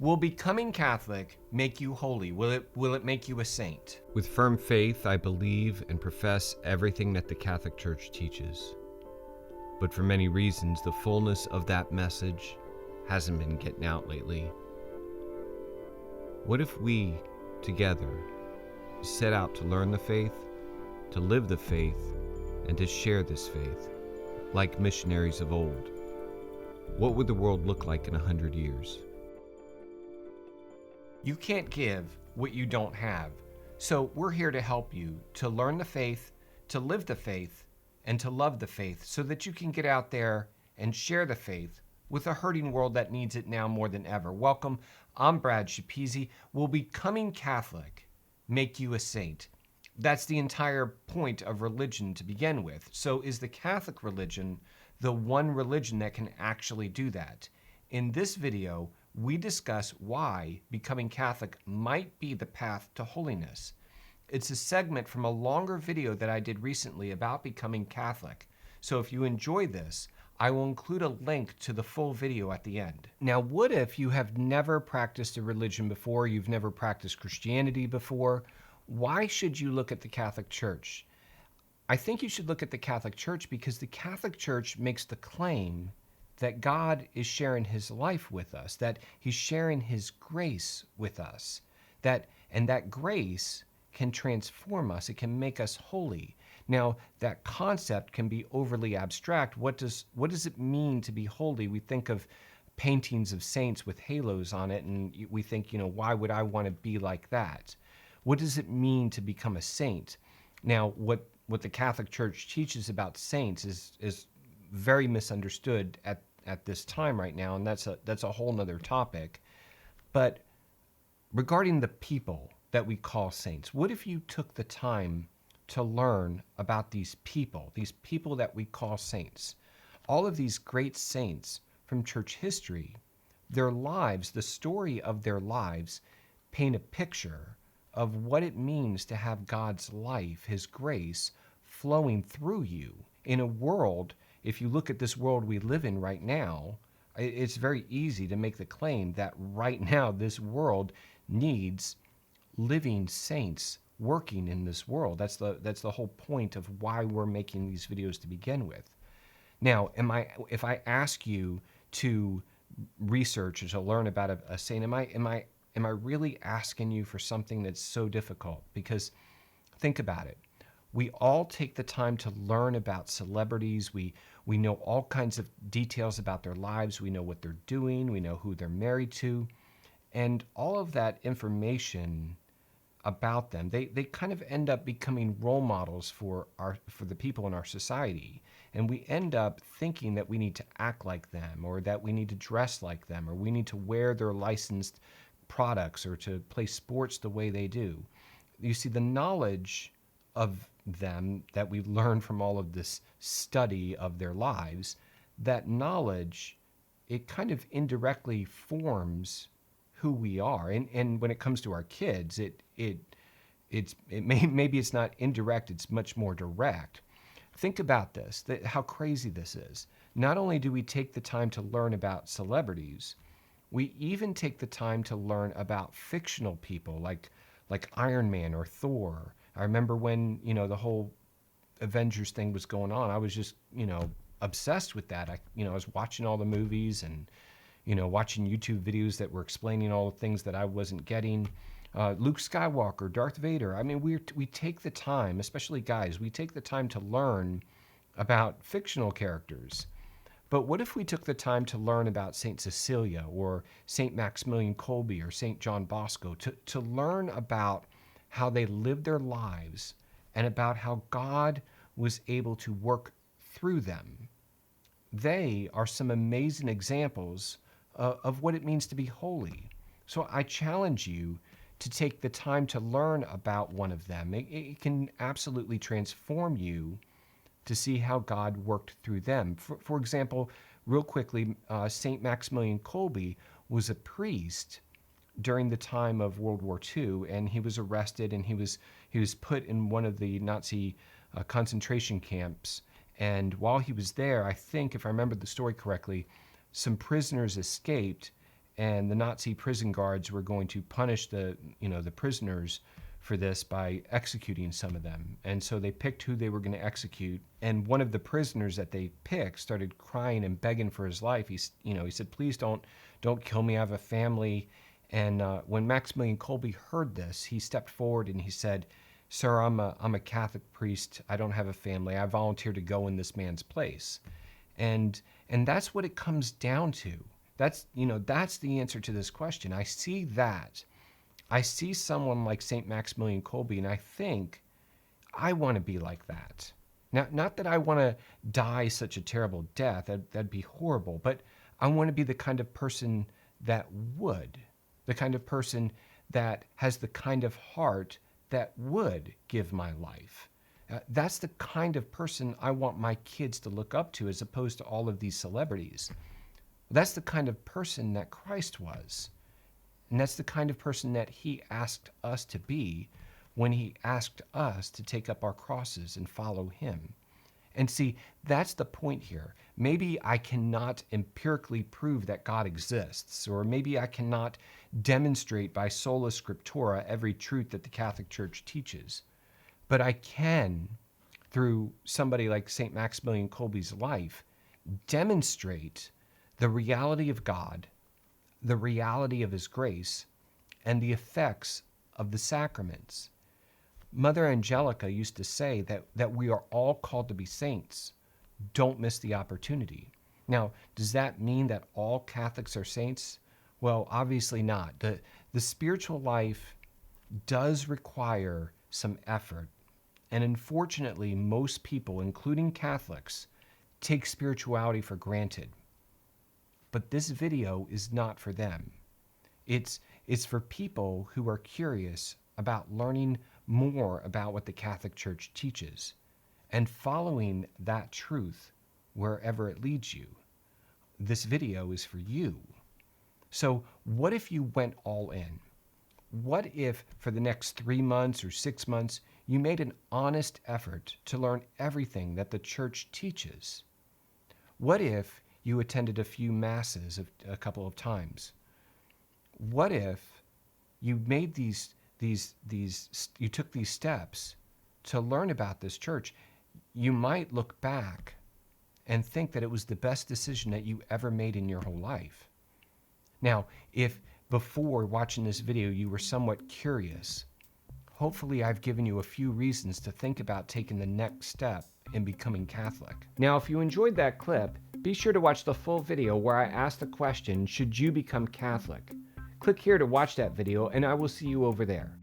Will becoming Catholic make you holy? Will it make you a saint? With firm faith, I believe and profess everything that the Catholic Church teaches. But for many reasons, the fullness of that message hasn't been getting out lately. What if we, together, set out to learn the faith, to live the faith, and to share this faith, like missionaries of old? What would the world look like in 100 years? You can't give what you don't have. So we're here to help you to learn the faith, to live the faith, and to love the faith so that you can get out there and share the faith with a hurting world that needs it now more than ever. Welcome, I'm Brad Shapizi. Will becoming Catholic make you a saint? That's the entire point of religion to begin with. So is the Catholic religion the one religion that can actually do that? In this video, we discuss why becoming Catholic might be the path to holiness. It's a segment from a longer video that I did recently about becoming Catholic. So if you enjoy this, I will include a link to the full video at the end. Now, what if you have never practiced a religion before, you've never practiced Christianity before? Why should you look at the Catholic Church? I think you should look at the Catholic Church because the Catholic Church makes the claim that God is sharing his life with us, that he's sharing his grace with us, and that grace can transform us, it can make us holy. Now, that concept can be overly abstract. What does it mean to be holy? We think of paintings of saints with halos on it, and we think, why would I want to be like that? What does it mean to become a saint? Now, what the Catholic Church teaches about saints is very misunderstood at this time right now, and that's a whole nother topic. But regarding the people that we call saints, what if you took the time to learn about these people that we call saints? All of these great saints from church history, their lives, the story of their lives, paint a picture of what it means to have God's life, his grace, flowing through you in a world. If you look at this world we live in right now, it's very easy to make the claim that right now this world needs living saints working in this world. That's the whole point of why we're making these videos to begin with. Now, if I ask you to research or to learn about a saint, am I really asking you for something that's so difficult? Because think about it. We all take the time to learn about celebrities. We know all kinds of details about their lives. We know what they're doing. We know who they're married to. And all of that information about them, they kind of end up becoming role models for the people in our society. And we end up thinking that we need to act like them, or that we need to dress like them, or we need to wear their licensed products, or to play sports the way they do. You see, the knowledge of them that we learn from all of this study of their lives, that knowledge, it kind of indirectly forms who we are. And when it comes to our kids, maybe it's not indirect, it's much more direct. Think about this, how crazy this is. Not only do we take the time to learn about celebrities, we even take the time to learn about fictional people like Iron Man or Thor. I remember when, the whole Avengers thing was going on, I was just, obsessed with that. I was watching all the movies and, watching YouTube videos that were explaining all the things that I wasn't getting. Luke Skywalker, Darth Vader. I mean, we take the time, especially guys, we take the time to learn about fictional characters. But what if we took the time to learn about St. Cecilia or St. Maximilian Kolbe or St. John Bosco, to learn about how they lived their lives and about how God was able to work through them? They are some amazing examples of what it means to be holy. So I challenge you to take the time to learn about one of them. It can absolutely transform you to see how God worked through them. For example, real quickly, St. Maximilian Kolbe was a priest during the time of World War II, and he was arrested, and he was put in one of the Nazi concentration camps. And while he was there, I think, if I remember the story correctly, some prisoners escaped, and the Nazi prison guards were going to punish the prisoners for this by executing some of them. And so they picked who they were going to execute. And one of the prisoners that they picked started crying and begging for his life. He said, "Please don't kill me. I have a family." And when Maximilian Kolbe heard this, he stepped forward and he said, "Sir, I'm a Catholic priest. I don't have a family. I volunteer to go in this man's place." And that's what it comes down to. That's the answer to this question. I see that. I see someone like St. Maximilian Kolbe, and I think I want to be like that. Now, not that I want to die such a terrible death. That'd be horrible. But I want to be the kind of person that would. The kind of person that has the kind of heart that would give my life. That's the kind of person I want my kids to look up to, as opposed to all of these celebrities. That's the kind of person that Christ was. And that's the kind of person that he asked us to be when he asked us to take up our crosses and follow him. And see, that's the point here. Maybe I cannot empirically prove that God exists, or maybe I cannot demonstrate by sola scriptura every truth that the Catholic Church teaches. But I can, through somebody like St. Maximilian Kolbe's life, demonstrate the reality of God, the reality of his grace, and the effects of the sacraments. Mother Angelica used to say that we are all called to be saints. Don't miss the opportunity. Now, does that mean that all Catholics are saints? Well, obviously not. The spiritual life does require some effort. And unfortunately, most people, including Catholics, take spirituality for granted. But this video is not for them. It's for people who are curious about learning more about what the Catholic Church teaches and following that truth wherever it leads you. This video is for you. So what if you went all in? What if for the next 3 months or 6 months, you made an honest effort to learn everything that the Church teaches? What if you attended a few masses a couple of times? What if you made you took these steps to learn about this church? You might look back and think that it was the best decision that you ever made in your whole life. Now, if before watching this video you were somewhat curious, hopefully I've given you a few reasons to think about taking the next step in becoming Catholic. Now, if you enjoyed that clip, be sure to watch the full video where I ask the question, should you become Catholic? Click here to watch that video, and I will see you over there.